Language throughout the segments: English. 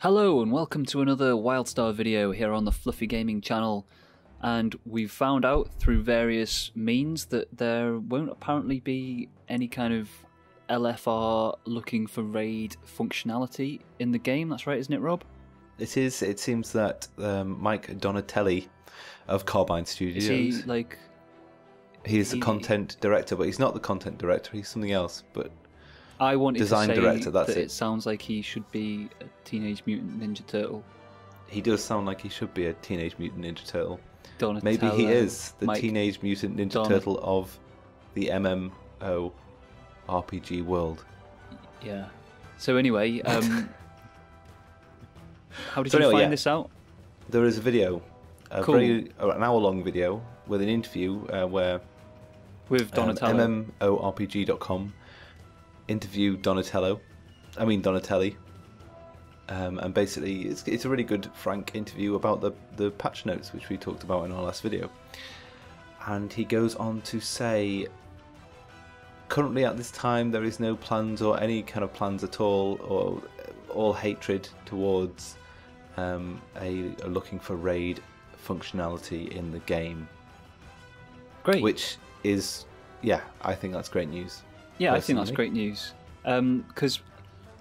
Hello and welcome to another WildStar video here on the Fluffy Gaming channel, and we've found out through various means that there won't apparently be any kind of LFR looking for raid functionality in the game. That's right, isn't it, Rob? It is. It seems that Mike Donatelli of Carbine Studios, Is he like... he's the content director, but he's not the content director, he's something else, but I wanted design to say director, that's that it. it sounds like he should be a Teenage Mutant Ninja Turtle. He does sound like he should be a Teenage Mutant Ninja Turtle. Donatello, Maybe he is the Mike Teenage Mutant Ninja Turtle of the MMO RPG world. Yeah. So anyway, how did you find this out? There is a video, an hour-long video with an interview where with Donatello. MMORPG.com interviewed Donatelli, and basically it's a really good, frank interview about the patch notes, which we talked about in our last video. And he goes on to say, currently at this time there is no plans or any kind of plans at all, or all hatred towards a looking for raid functionality in the game. Great. Which is, yeah, I think that's great news. Yeah, I think that's great news. Because,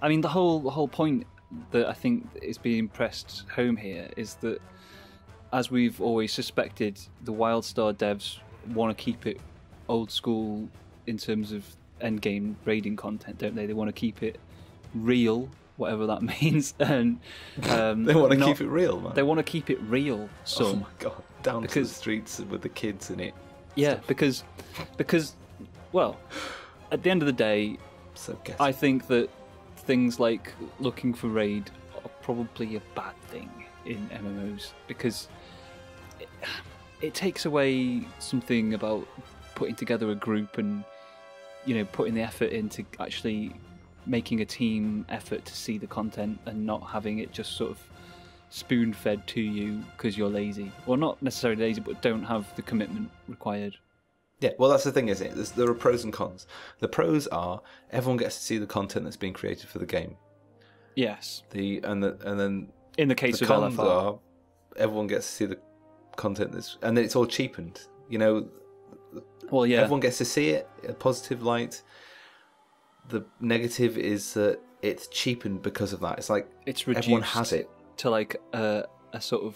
I mean, the whole point that I think is being pressed home here is that, as we've always suspected, the WildStar devs want to keep it old school in terms of endgame raiding content, don't they? They want to keep it real, whatever that means. And they want to keep it real, man. They want to keep it real. So, oh my god, down to the streets with the kids in it. Yeah, because, well, at the end of the day, I think that things like looking for raid are probably a bad thing in MMOs, because it takes away something about putting together a group and, you know, putting the effort into actually making a team effort to see the content and not having it just sort of spoon-fed to you because you're lazy. Well, not necessarily lazy, but don't have the commitment required. Yeah, well, that's the thing, isn't it? There are pros and cons. The pros are everyone gets to see the content that's being created for the game. Yes. And then in the case of LFR, are everyone gets to see the content and then it's all cheapened. You know. Well, yeah. Everyone gets to see it in a positive light. The negative is that it's cheapened because of that. It's like it's reduced everyone has it to like a sort of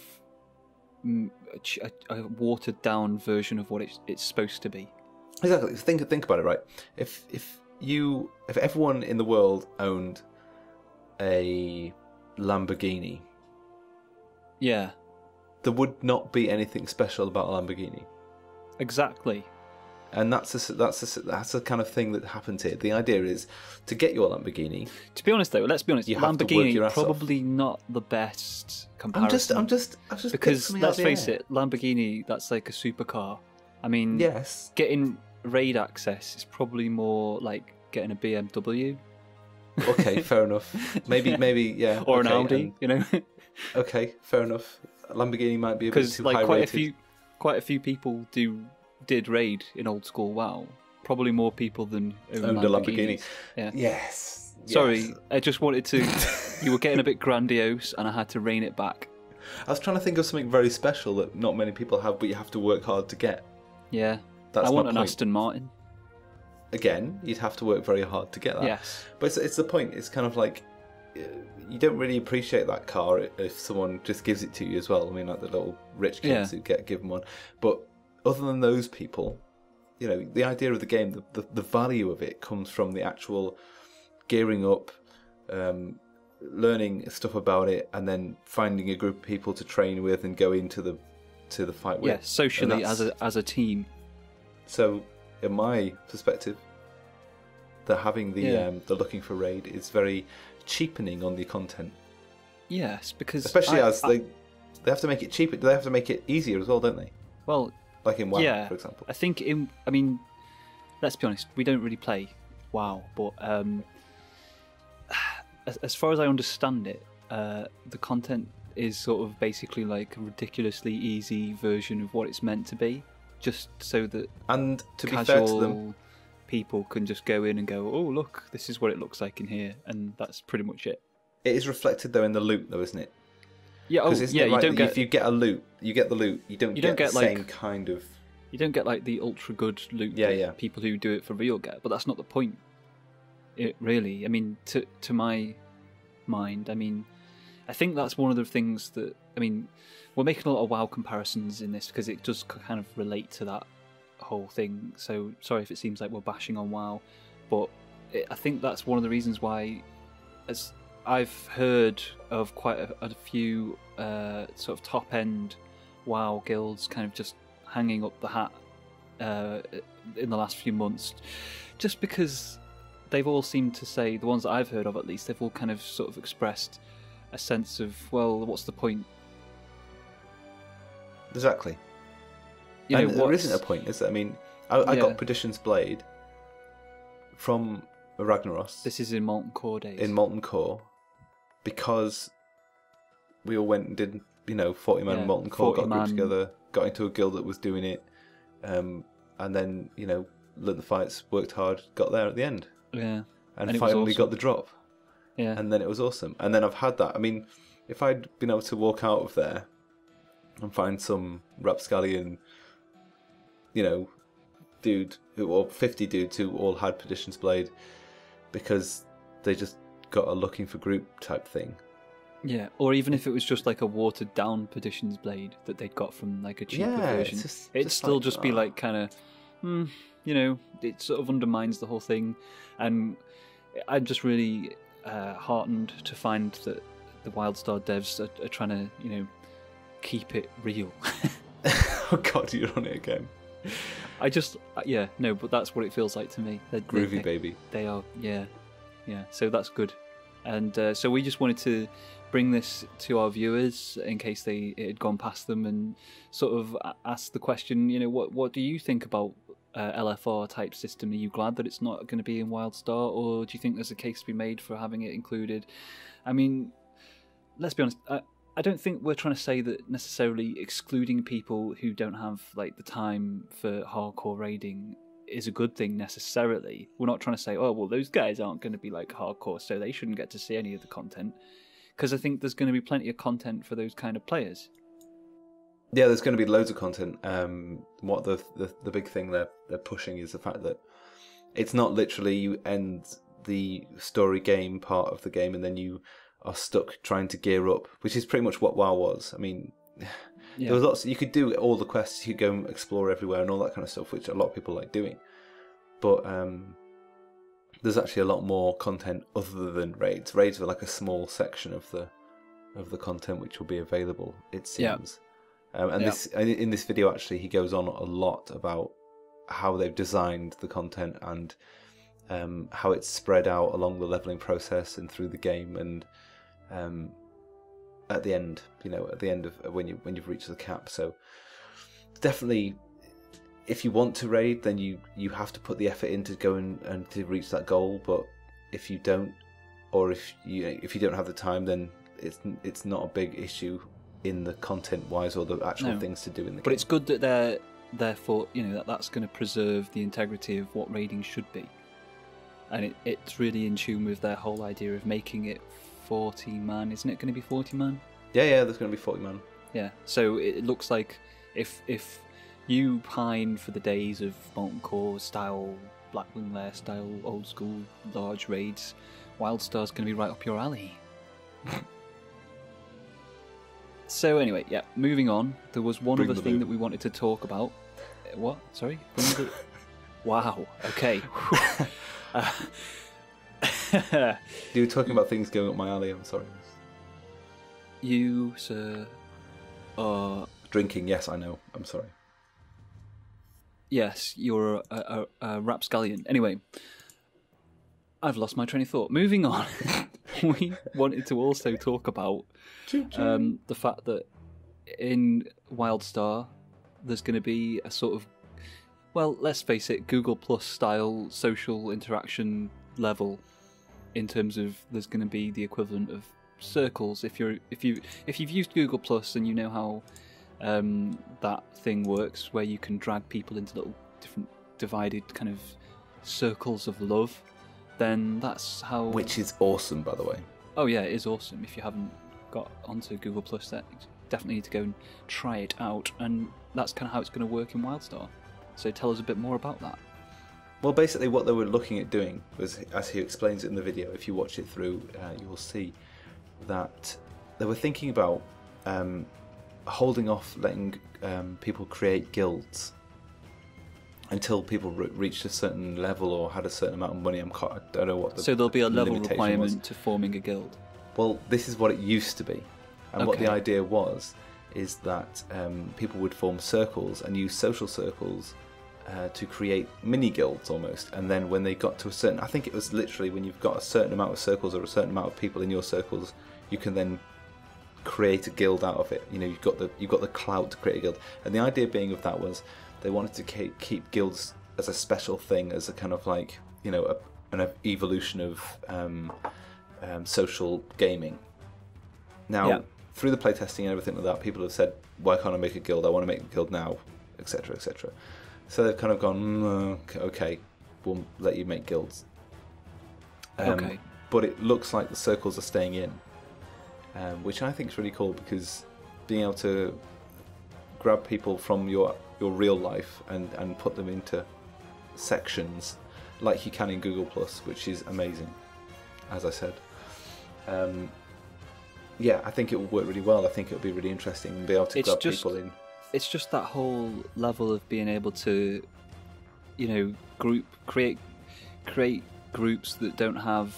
a watered down version of what it's supposed to be. Exactly. Think about it, right? If everyone in the world owned a Lamborghini, yeah, there would not be anything special about a Lamborghini. Exactly. And that's the kind of thing that happens here. The idea is to get your Lamborghini. To be honest, though, let's be honest. Lamborghini probably not the best comparison. I'm just because let's face it, Lamborghini, that's like a supercar. I mean, yes, getting raid access is probably more like getting a BMW. Okay, fair enough. Maybe, yeah. Or an Audi, you know. Okay, fair enough. Lamborghini might be a bit too high rated. Quite a few people did raid in old school WoW. Probably more people than owned a Lamborghini. Yeah. Yes. Sorry, I just wanted to... You were getting a bit grandiose and I had to rein it back. I was trying to think of something very special that not many people have, but you have to work hard to get. Yeah. I want an Aston Martin. Again, you'd have to work very hard to get that. Yes. But it's the point. It's kind of like... You don't really appreciate that car if someone just gives it to you as well. I mean, like the little rich kids who get given one. But other than those people, you know, the idea of the game, the value of it comes from the actual gearing up, learning stuff about it, and then finding a group of people to train with and go into the fight with. Yeah, socially as a team. So, in my perspective, having the looking for raid is very cheapening on the content. Yes, because especially as they have to make it cheaper. They have to make it easier as well, don't they? Well, like in WoW, for example. I think I mean, let's be honest, we don't really play WoW, but as far as I understand it, the content is sort of basically like a ridiculously easy version of what it's meant to be, just so that casual people can just go in and go, oh look, this is what it looks like in here, and that's pretty much it. It is reflected though in the loot, though, isn't it? Yeah. Oh, yeah. You don't get. If you get a loot, you get the loot. You don't get the same kind of. You don't get like the ultra good loot that people who do it for real get, but that's not the point. It really, I mean, to my mind, I mean, I think that's one of the things that, I mean, we're making a lot of WoW comparisons in this because it does kind of relate to that whole thing. So sorry if it seems like we're bashing on WoW, but I think that's one of the reasons why, as I've heard of quite a few sort of top end WoW guilds kind of just hanging up the hat in the last few months, just because they've all seemed to say, the ones that I've heard of at least, they've all kind of sort of expressed a sense of, well, what's the point? Exactly. There isn't a point, is there? I mean, I got Perdition's Blade from Ragnaros. This is in Molten Core days. In Molten Core, because we all went and did, 40-man Molten Core, got a group together, got into a guild that was doing it, and then, learned the fights, worked hard, got there at the end. Yeah. And finally got the drop. Yeah. And then it was awesome. And then I've had that. I mean, if I'd been able to walk out of there and find some rapscallion, dude, or 50 dudes who all had Perdition's Blade because they just got a looking for group type thing. Yeah, or even if it was just like a watered down Perdition's Blade that they'd got from like a cheaper version, it'd still just be like kind of, it sort of undermines the whole thing. And I'm just really heartened to find that the WildStar devs are trying to, keep it real. Oh God, you're on it again. I just, but that's what it feels like to me. Groovy baby. They are, yeah. So that's good. And so we just wanted to bring this to our viewers in case it had gone past them, and sort of ask the question, what do you think about LFR type system? Are you glad that it's not going to be in WildStar, or do you think there's a case to be made for having it included? I mean, let's be honest, I don't think we're trying to say that necessarily excluding people who don't have like the time for hardcore raiding is a good thing necessarily. We're not trying to say, oh well, those guys aren't going to be like hardcore, so they shouldn't get to see any of the content, because I think there's going to be plenty of content for those kind of players. Yeah, there's going to be loads of content. What the big thing they're pushing is the fact that it's not literally you end the story game part of the game and then you are stuck trying to gear up, which is pretty much what WoW was. I mean, there was lots. You could do all the quests, you could go and explore everywhere and all that kind of stuff, which a lot of people like doing. But there's actually a lot more content other than raids. Raids are like a small section of the content which will be available, it seems. In this video, actually, he goes on a lot about how they've designed the content and how it's spread out along the leveling process and through the game, and at the end, of when you've reached the cap. So definitely, if you want to raid, then you have to put the effort in to go and to reach that goal. But if you don't, or if you don't have the time, then it's not a big issue in the content wise or the actual things to do in the game. But it's good that therefore that's going to preserve the integrity of what raiding should be, and it's really in tune with their whole idea of making it 40 man. Isn't it going to be 40 man? Yeah, there's going to be 40 man. Yeah, so it looks like if you pine for the days of Molten Core style, Blackwing Lair style, old school large raids, WildStar's going to be right up your alley. So anyway, moving on. There was one other thing that we wanted to talk about. What? Sorry? Wow. Okay. You were talking about things going up my alley. I'm sorry. You, sir, are drinking. Yes, I know. I'm sorry. Yes, you're a rapscallion. Anyway, I've lost my train of thought. Moving on. We wanted to also talk about the fact that in WildStar there's going to be a sort of, well, let's face it, Google Plus style social interaction level, in terms of there's going to be the equivalent of circles. If you've used Google Plus and you know how that thing works, where you can drag people into little different divided kind of circles of love, then that's how... Which is awesome, by the way. Oh yeah, it is awesome. If you haven't got onto Google Plus, that definitely need to go and try it out. And that's kind of how it's going to work in WildStar. So tell us a bit more about that. Well, basically what they were looking at doing was, as he explains it in the video, if you watch it through, you will see that they were thinking about holding off letting people create guilds until people reached a certain level or had a certain amount of money. I don't know what the So there'll be a level limitation requirement was. to forming a guild. Well, this is what it used to be, and what the Okay. idea was is that people would form circles and use social circles to create mini guilds almost, and then when they got to a certain, I think it was literally when you've got a certain amount of circles or a certain amount of people in your circles, you can then create a guild out of it. You know, you've got the clout to create a guild, and the idea being of that was they wanted to keep guilds as a special thing, as a kind of like, you know, an evolution of social gaming. Now, Yeah. through the playtesting and everything like that, people have said, "Why can't I make a guild? I want to make a guild now," etc., etc. So they've kind of gone, "Okay, we'll let you make guilds." Okay. But it looks like the circles are staying in, which I think is really cool, because being able to grab people from your real life and put them into sections like you can in Google Plus, which is amazing, as I said. Yeah, I think it will work really well. I think it will be really interesting and be able to grab people in. It's just that whole level of being able to, you know, create groups that don't have,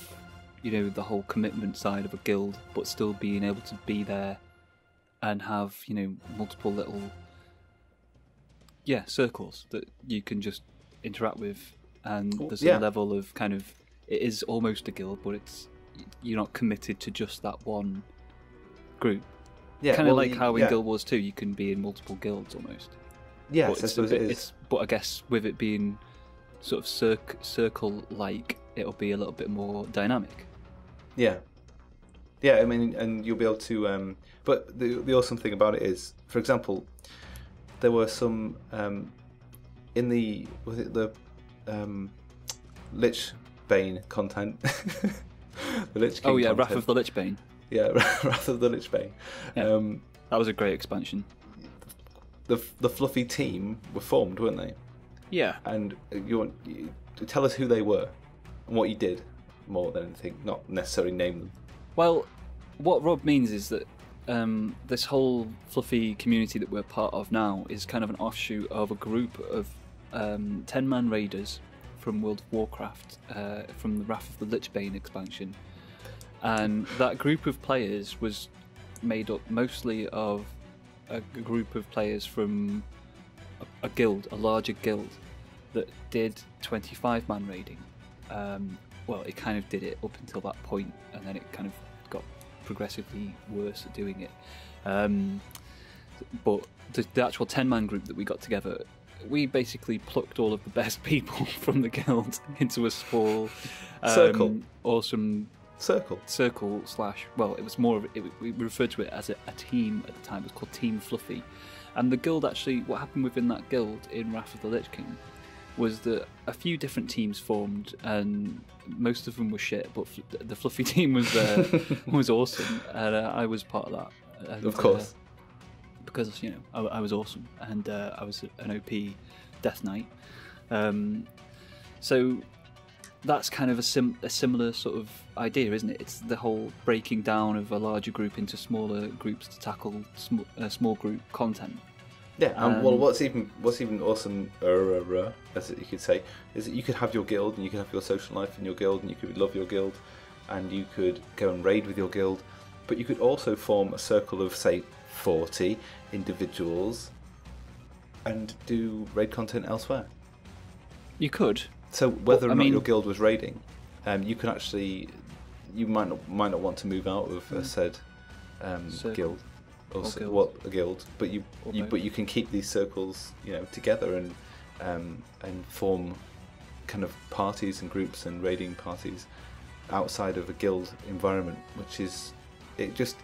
you know, the whole commitment side of a guild, but still being able to be there and have, you know, multiple little circles that you can just interact with, and there's a level of kind of, it is almost a guild, but you're not committed to just that one group. Yeah, kind of like how in Guild Wars 2 you can be in multiple guilds almost. Yes, but I suppose it is. But I guess with it being sort of circle-like, it'll be a little bit more dynamic. Yeah. Yeah, I mean, and you'll be able to... but the awesome thing about it is, for example, there were some... in the... Was it the Lich Bane content? The Lich King content. Wrath of the Lich Bane. Yeah, Wrath of the Lich Bane. Yeah, that was a great expansion. The fluffy team were formed, weren't they? Yeah. And you tell us who they were and what you did, more than anything, not necessarily name them. Well, what Rob means is that this whole fluffy community that we're part of now is kind of an offshoot of a group of 10-man raiders from World of Warcraft, from the Wrath of the Lich Bane expansion. And that group of players was made up mostly of a group of players from a guild, a larger guild, that did 25-man raiding. Well, it kind of did it up until that point, and then it kind of got progressively worse at doing it. But the actual 10-man group that we got together, we basically plucked all of the best people from the guild into a small, awesome circle slash. Well, it was more of we referred to it as a team at the time. It was called Team Fluffy, and the guild actually. What happened within that guild in Wrath of the Lich King was that a few different teams formed, and most of them were shit. But the Fluffy team was awesome, and I was part of that. And, of course. Because, you know, I was awesome, and I was an OP Death Knight. So that's kind of a similar sort of idea, isn't it? It's the whole breaking down of a larger group into smaller groups to tackle small group content. Yeah, well, what's even awesome, as you could say, is that you could have your guild, and you could have your social life in your guild, and you could love your guild, and you could go and raid with your guild, but you could also form a circle of, say, 40 individuals and do raid content elsewhere. You could. So whether or not your guild was raiding, you can actually, you might not want to move out of a said guild or a guild, but you can keep these circles, you know, together and form kind of parties and groups and raiding parties outside of a guild environment, which is, it just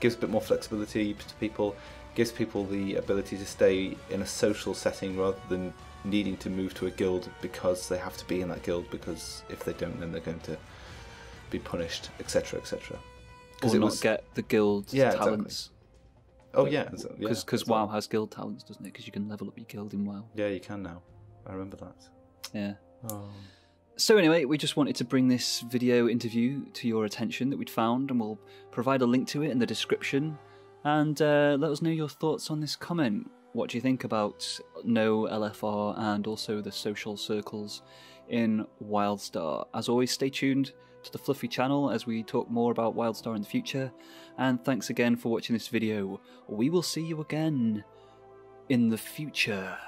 gives a bit more flexibility to people, gives people the ability to stay in a social setting rather than needing to move to a guild because they have to be in that guild, because if they don't, then they're going to be punished, etc., etc. or not get the guild talents. Oh yeah, because WoW has guild talents, doesn't it? Because you can level up your guild in WoW. Yeah, you can now. I remember that. Yeah. Oh. So anyway, we just wanted to bring this video interview to your attention that we'd found, and we'll provide a link to it in the description. And let us know your thoughts on this comment. What do you think about no LFR and also the social circles in WildStar? As always, stay tuned to the Fluffy channel as we talk more about WildStar in the future. And thanks again for watching this video. We will see you again in the future.